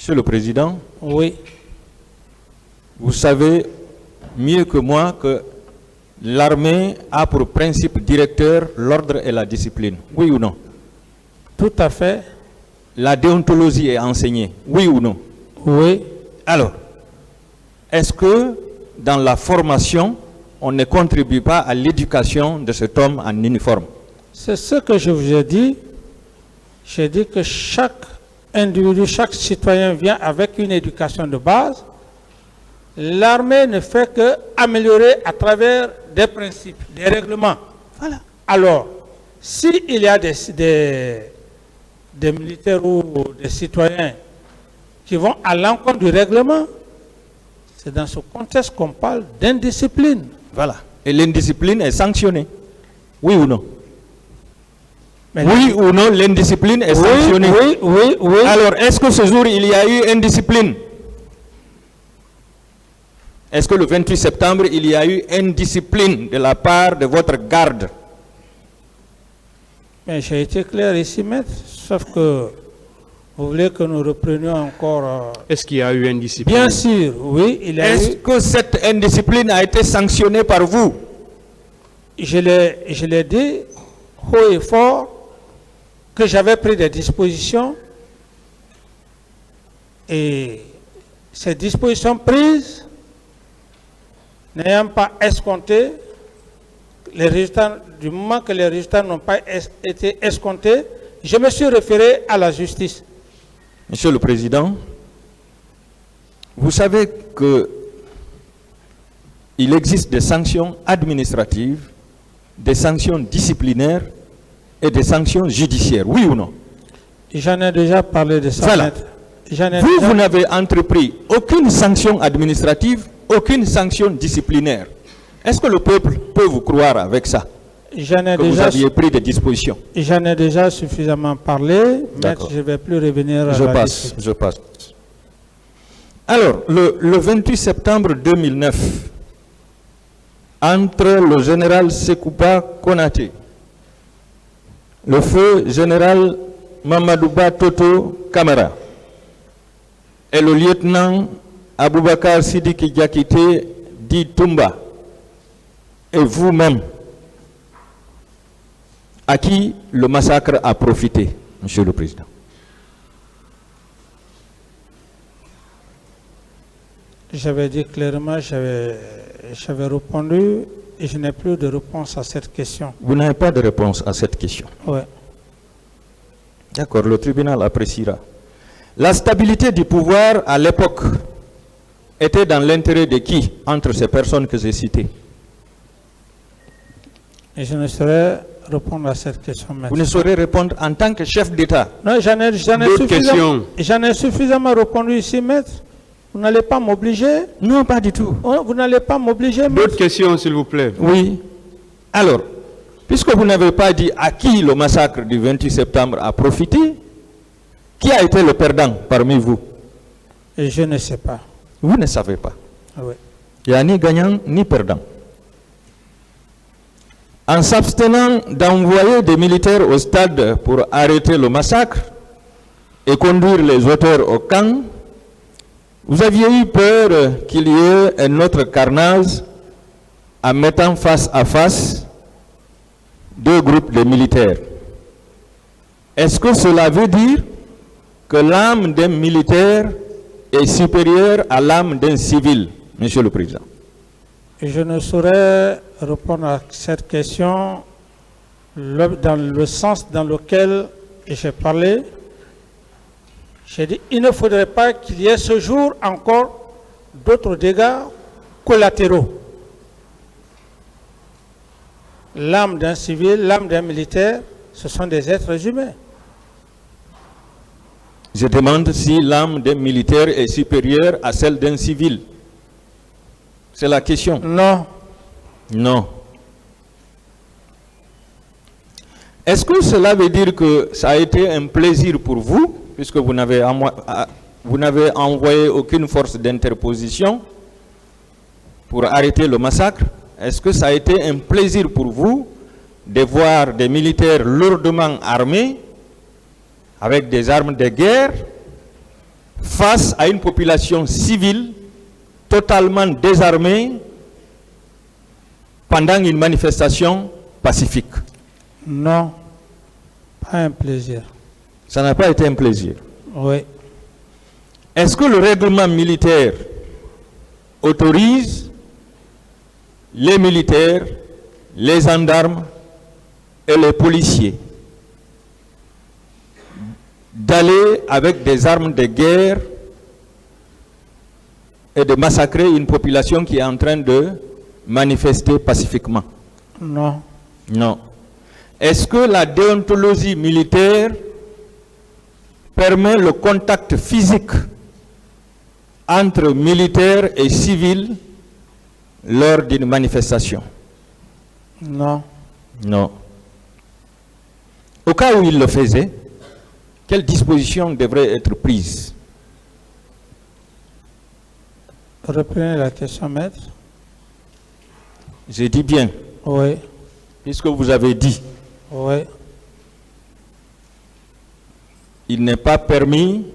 Monsieur le Président, Oui. vous savez mieux que moi que l'armée a pour principe directeur l'ordre et la discipline. Oui ou non? Tout à fait. La déontologie est enseignée. Oui ou non? Oui. Alors, est-ce que dans la formation, on ne contribue pas à l'éducation de cet homme en uniforme? C'est ce que je vous ai dit. J'ai dit que chaque individu, chaque citoyen vient avec une éducation de base. L'armée ne fait que améliorer à travers des principes, des règlements. Voilà. Alors, s'il y a des militaires ou des citoyens qui vont à l'encontre du règlement, c'est dans ce contexte qu'on parle d'indiscipline. Voilà. Et l'indiscipline est sanctionnée. Oui ou non? Mais oui ou non, l'indiscipline est sanctionnée. Oui. Alors, est-ce que ce jour, il y a eu indiscipline? Est-ce que le 28 septembre, il y a eu indiscipline de la part de votre garde? Mais j'ai été clair ici, maître, sauf que vous voulez que nous reprenions encore... Est-ce qu'il y a eu indiscipline? Bien sûr, oui, il y a Est-ce eu... que cette indiscipline a été sanctionnée par vous? Je l'ai dit haut et fort que j'avais pris des dispositions et ces dispositions prises n'ayant pas escompté les résultats, du moment que les résultats n'ont pas été escomptés, je me suis référé à la justice. Monsieur le Président, vous savez que il existe des sanctions administratives, des sanctions disciplinaires et des sanctions judiciaires, oui ou non? J'en ai déjà parlé de ça. Voilà. Vous n'avez entrepris aucune sanction administrative, aucune sanction disciplinaire. Est-ce que le peuple peut vous croire avec ça? Vous aviez pris des dispositions. J'en ai déjà suffisamment parlé, mais je ne vais plus revenir à la discussion. Je passe. Alors, le 28 septembre 2009, entre le général Sekouba Konaté, le feu général Mamadouba Toto Kamara et le lieutenant Aboubakar Sidiki Diakité dit Toumba, et vous-même, à qui le massacre a profité, Monsieur le Président? J'avais dit clairement, j'avais répondu et je n'ai plus de réponse à cette question. Vous n'avez pas de réponse à cette question? Oui. D'accord, le tribunal appréciera. La stabilité du pouvoir à l'époque était dans l'intérêt de qui entre ces personnes que j'ai citées? Et je ne saurais répondre à cette question maintenant. Vous ne saurez répondre en tant que chef d'État? Non, j'en ai suffisamment répondu ici, maître. Vous n'allez pas m'obliger? Non, pas du tout. Vous n'allez pas m'obliger, maître? D'autres questions, s'il vous plaît. Oui. Alors, puisque vous n'avez pas dit à qui le massacre du 28 septembre a profité, qui a été le perdant parmi vous? Et je ne sais pas. Vous ne savez pas. Oui. Il n'y a ni gagnant ni perdant. En s'abstenant d'envoyer des militaires au stade pour arrêter le massacre et conduire les auteurs au camp, vous aviez eu peur qu'il y ait un autre carnage en mettant face à face deux groupes de militaires. Est-ce que cela veut dire que l'âme d'un militaire est supérieure à l'âme d'un civil, Monsieur le Président? Je ne saurais répondre à cette question dans le sens dans lequel j'ai parlé. J'ai dit il ne faudrait pas qu'il y ait ce jour encore d'autres dégâts collatéraux. L'âme d'un civil, l'âme d'un militaire, ce sont des êtres humains. Je demande si l'âme d'un militaire est supérieure à celle d'un civil. C'est la question. Non. Non. Est-ce que cela veut dire que ça a été un plaisir pour vous, puisque vous n'avez envoyé aucune force d'interposition pour arrêter le massacre? Est-ce que ça a été un plaisir pour vous de voir des militaires lourdement armés, avec des armes de guerre, face à une population civile totalement désarmée pendant une manifestation pacifique? Non, pas un plaisir. Ça n'a pas été un plaisir. Oui. Est-ce que le règlement militaire autorise les militaires, les gendarmes et les policiers d'aller avec des armes de guerre et de massacrer une population qui est en train de manifester pacifiquement? Non. Non. Est-ce que la déontologie militaire permet le contact physique entre militaires et civils lors d'une manifestation? Non. Non. Au cas où il le faisait, quelles dispositions devraient être prises? Reprenez la question, maître. J'ai dit bien, Oui. puisque vous avez dit, Oui. il n'est pas permis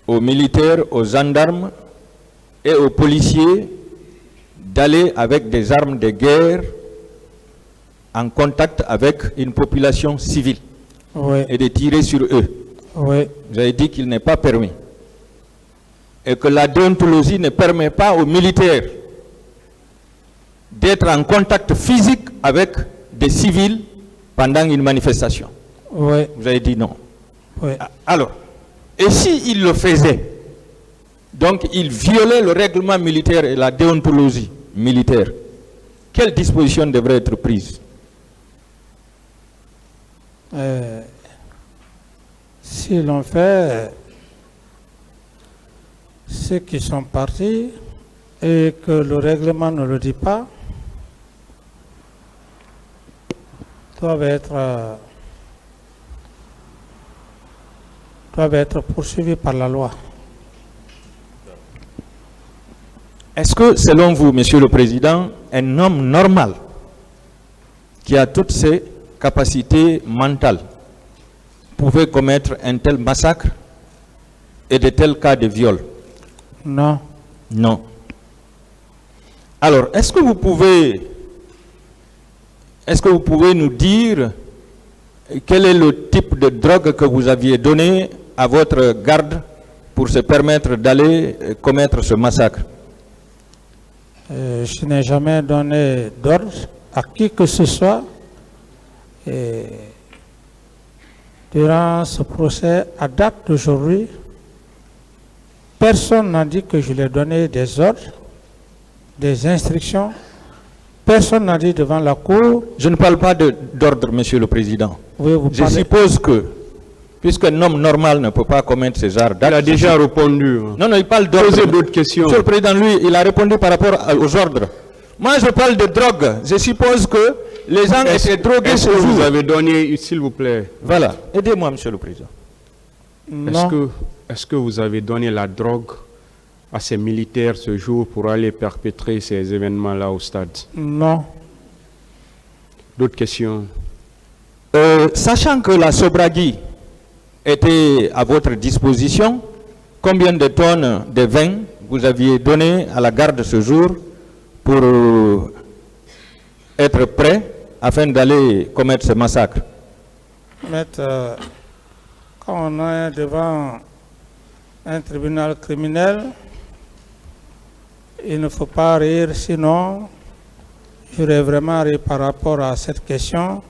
aux militaires, aux gendarmes et aux policiers d'aller avec des armes de guerre en contact avec une population civile Oui. et de tirer sur eux. Oui. Vous avez dit qu'il n'est pas permis. Et que la déontologie ne permet pas aux militaires d'être en contact physique avec des civils pendant une manifestation. Oui. Vous avez dit non. Oui. Alors, et s'il le faisait, donc il violait le règlement militaire et la déontologie militaire, quelles dispositions devraient être prises? Si l'on fait ceux qui sont partis et que le règlement ne le dit pas, doivent être poursuivis par la loi. Est-ce que, selon vous, Monsieur le Président, un homme normal qui a toutes ses capacités mentales pouvait commettre un tel massacre et de tels cas de viol? Non. Non. Alors, est-ce que vous pouvez nous dire quel est le type de drogue que vous aviez donné à votre garde pour se permettre d'aller commettre ce massacre? Je n'ai jamais donné d'ordre à qui que ce soit. Et durant ce procès, à date d'aujourd'hui, personne n'a dit que je lui ai donné des ordres, des instructions. Personne n'a dit devant la cour. Je ne parle pas d'ordre, Monsieur le Président. Oui, vous Je parlez. suppose que, puisqu'un homme normal ne peut pas commettre ce genre d'actes... Il a déjà répondu. Non, il parle d'ordre. Posez d'autres questions. Monsieur le Président, lui, il a répondu par rapport aux ordres. Moi, je parle de drogue. Je suppose que les gens étaient drogués ce Est-ce que jour. vous avez donné, s'il vous plaît, Voilà. Aidez-moi, Monsieur le Président. Non. est-ce que vous avez donné la drogue à ces militaires ce jour pour aller perpétrer ces événements-là au stade? Non. D'autres questions? Sachant que la Sobragui était à votre disposition, combien de tonnes de vin vous aviez donné à la garde ce jour pour être prêt afin d'aller commettre ce massacre? Maître, quand on est devant un tribunal criminel, il ne faut pas rire, sinon j'aurais vraiment ri par rapport à cette question.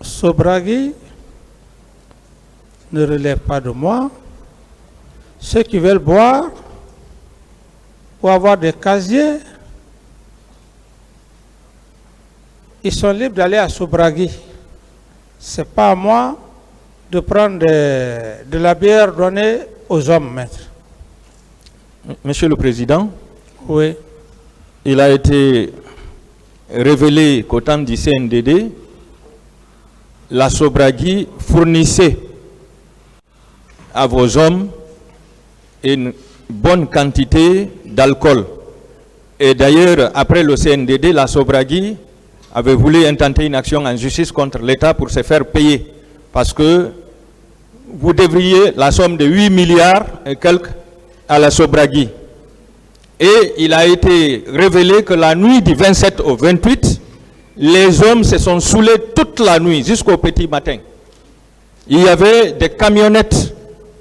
Sobragui ne relève pas de moi. Ceux qui veulent boire ou avoir des casiers, ils sont libres d'aller à Sobragui. Ce n'est pas à moi de prendre de la bière donnée aux hommes, maître. Monsieur le Président, Oui. il a été révélé qu'au temps du CNDD, la Sobragui fournissait à vos hommes une bonne quantité d'alcool. Et d'ailleurs, après le CNDD, la Sobragui avait voulu intenter une action en justice contre l'État pour se faire payer. Parce que vous devriez la somme de 8 milliards et quelques à la Sobragui. Et il a été révélé que la nuit du 27 au 28, les hommes se sont saoulés toute la nuit jusqu'au petit matin. Il y avait des camionnettes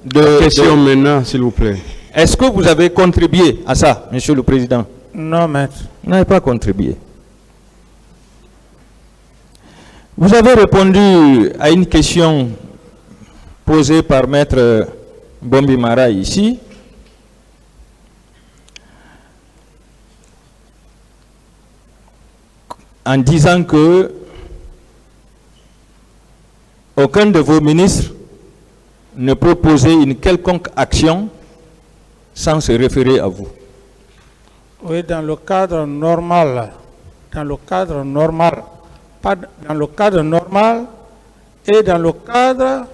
de... Question maintenant, s'il vous plaît. Est-ce que vous avez contribué à ça, Monsieur le Président? Non, maître. Vous n'avez pas contribué. Vous avez répondu à une question posée par Maître Bombi Mara ici. En disant que aucun de vos ministres ne peut poser une quelconque action sans se référer à vous. Oui, dans le cadre normal. Dans le cadre normal. Pas dans le cadre normal et dans le cadre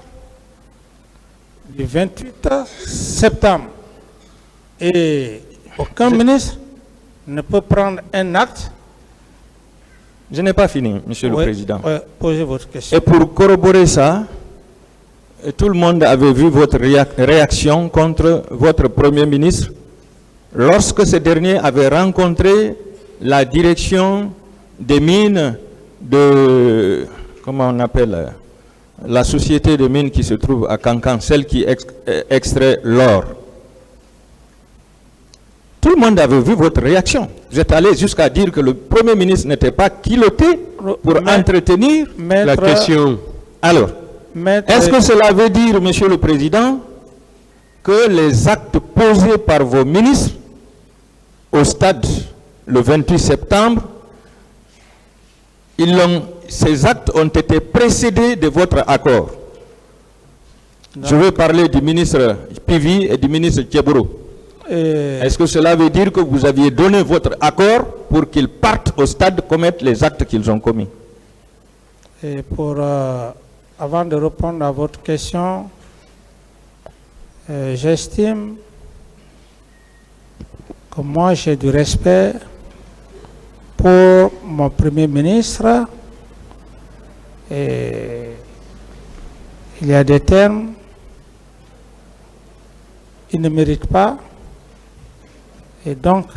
du 28 septembre. Et aucun ministre ne peut prendre un acte. Je n'ai pas fini, Monsieur le Président. Posez votre question. Et pour corroborer ça, tout le monde avait vu votre réaction contre votre Premier ministre lorsque ce dernier avait rencontré la direction des mines de, comment on appelle, la société de mines qui se trouve à Cancan, celle qui extrait l'or. Tout le monde avait vu votre réaction. Vous êtes allé jusqu'à dire que le Premier ministre n'était pas culotté pour entretenir la question. Alors, est-ce que cela veut dire, Monsieur le Président, que les actes posés par vos ministres au stade le 28 septembre, ces actes ont été précédés de votre accord? Non. Je veux parler du ministre Pivi et du ministre Tcheboro. Est-ce que cela veut dire que vous aviez donné votre accord pour qu'ils partent au stade commettre les actes qu'ils ont commis? Et avant de répondre à votre question, j'estime que moi j'ai du respect pour mon Premier ministre. Et il y a des termes, il ne mérite pas. Et donc,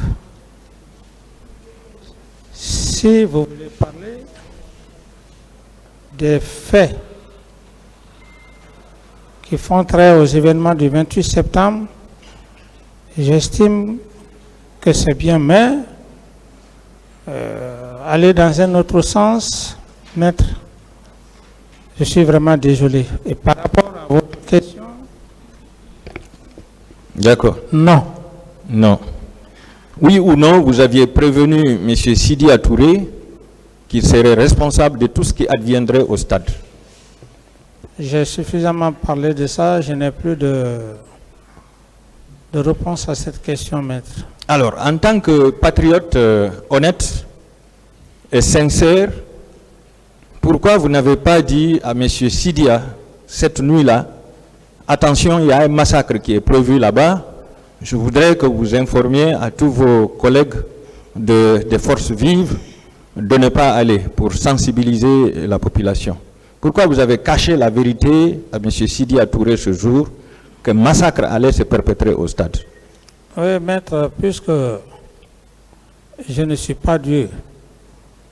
si vous voulez parler des faits qui font trait aux événements du 28 septembre, j'estime que c'est bien, mais aller dans un autre sens, maître, je suis vraiment désolé. Et par rapport à votre question... D'accord. Non. Non. Oui ou non, vous aviez prévenu M. Sidi Touré qu'il serait responsable de tout ce qui adviendrait au stade? J'ai suffisamment parlé de ça, je n'ai plus de réponse à cette question, maître. Alors, en tant que patriote honnête et sincère, pourquoi vous n'avez pas dit à M. Sidia cette nuit-là, attention, il y a un massacre qui est prévu là-bas, je voudrais que vous informiez à tous vos collègues des forces vives de ne pas aller pour sensibiliser la population? Pourquoi vous avez caché la vérité à M. Sidi Touré ce jour qu'un massacre allait se perpétrer au stade? Oui, maître, puisque je ne suis pas Dieu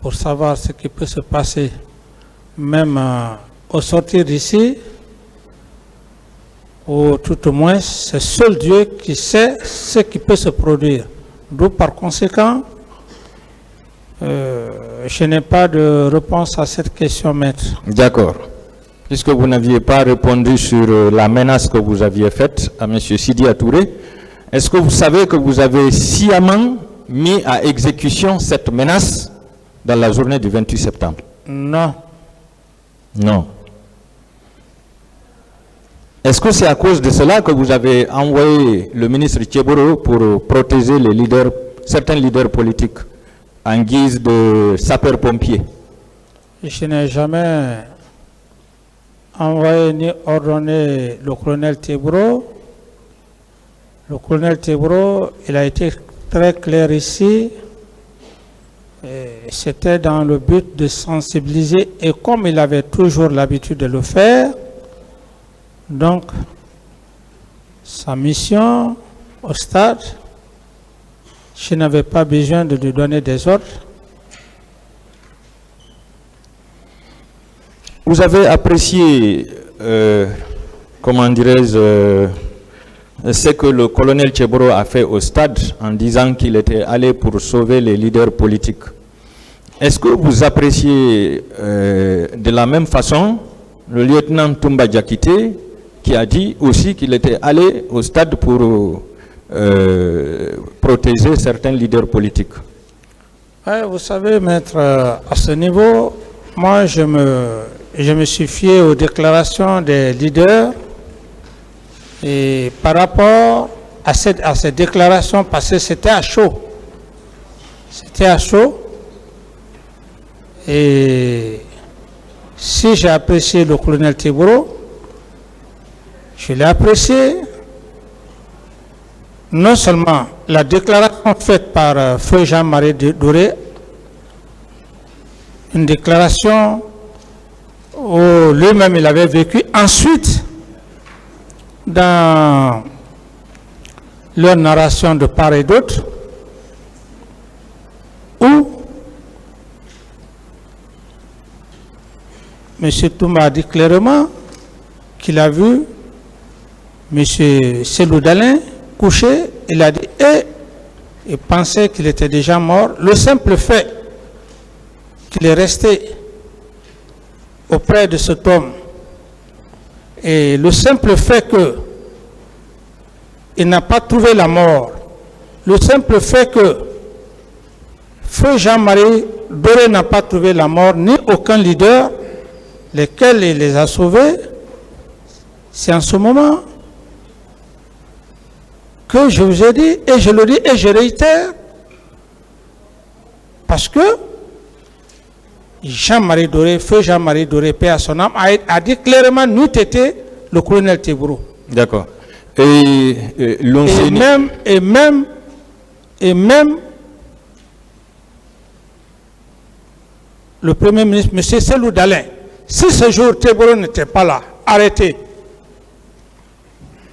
pour savoir ce qui peut se passer, même au sortir d'ici, ou tout au moins, c'est seul Dieu qui sait ce qui peut se produire. Donc, par conséquent, je n'ai pas de réponse à cette question, maître. D'accord. Puisque vous n'aviez pas répondu sur la menace que vous aviez faite à M. Sidi Touré, est-ce que vous savez que vous avez sciemment mis à exécution cette menace dans la journée du 28 septembre? Non. Non. Est-ce que c'est à cause de cela que vous avez envoyé le ministre Tcheboro pour protéger les leaders, certains leaders politiques en guise de sapeurs-pompiers? Je n'ai jamais envoyé ni ordonné le colonel Tcheboro. Le colonel Tcheboro, il a été très clair ici. C'était dans le but de sensibiliser, et comme il avait toujours l'habitude de le faire, Donc, sa mission au stade, je n'avais pas besoin de lui donner des ordres. Vous avez apprécié, comment dirais-je, ce que le colonel Tcheboro a fait au stade en disant qu'il était allé pour sauver les leaders politiques. Est-ce que vous appréciez de la même façon le lieutenant Toumba Diakité qui a dit aussi qu'il était allé au stade pour protéger certains leaders politiques? Ouais, vous savez, maître, à ce niveau, moi je me suis fié aux déclarations des leaders et par rapport à ces déclarations, parce que c'était à chaud. C'était à chaud. Et si j'ai apprécié le colonel Tcheboro, je l'ai apprécié non seulement la déclaration faite par Feu Jean-Marie Doré, une déclaration où lui-même il avait vécu. Ensuite, dans leur narration de part et d'autre, où M. Toumba a dit clairement qu'il a vu M. Selou Dalin couché. Il a dit il pensait qu'il était déjà mort. Le simple fait qu'il est resté auprès de cet homme et le simple fait qu'il n'a pas trouvé la mort, le simple fait que Feu Jean-Marie Doré n'a pas trouvé la mort, ni aucun leader, lesquels il les a sauvés, c'est en ce moment que je vous ai dit, et je le dis et je réitère, parce que Jean-Marie Doré, Feu Jean-Marie Doré, paix à son âme, a dit clairement, nous t'étions le colonel Tcheboro. D'accord. Et même le Premier ministre, M. Selou Dalin, si ce jour Tcheboro n'était pas là, arrêté,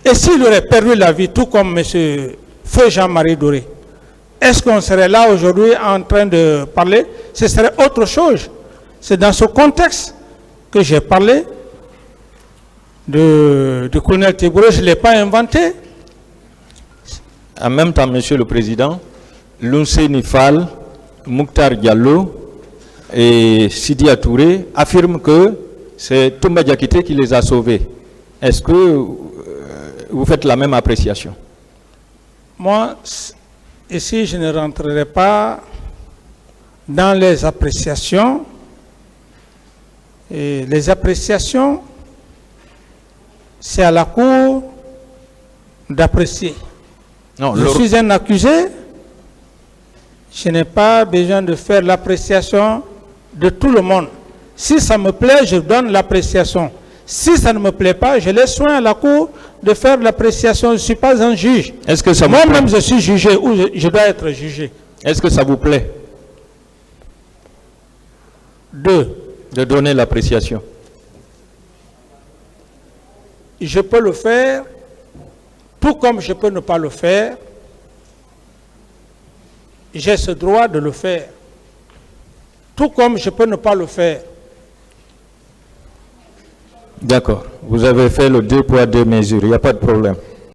et s'il aurait perdu la vie, tout comme M. Feu Jean-Marie Doré, est-ce qu'on serait là aujourd'hui en train de parler? Ce serait autre chose. C'est dans ce contexte que j'ai parlé du colonel Tcheboro. Je ne l'ai pas inventé. En même temps, Monsieur le Président, Lounse Fall, Mouktar Diallo et Sidi Touré affirment que c'est Toumba Diakité qui les a sauvés. Est-ce que vous faites la même appréciation? Moi, ici, je ne rentrerai pas dans les appréciations. Et les appréciations, c'est à la cour d'apprécier. Je suis un accusé, je n'ai pas besoin de faire l'appréciation de tout le monde. Si ça me plaît, je donne l'appréciation. Si ça ne me plaît pas, je laisse soin à la cour de faire l'appréciation. Je ne suis pas un juge. Est-ce que ça vous Moi-même, je suis jugé ou je dois être jugé. Est-ce que ça vous plaît de donner l'appréciation? Je peux le faire, tout comme je peux ne pas le faire. J'ai ce droit de le faire. Tout comme je peux ne pas le faire. D'accord. Vous avez fait le 2 poids 2 mesures. Il n'y a pas de problème.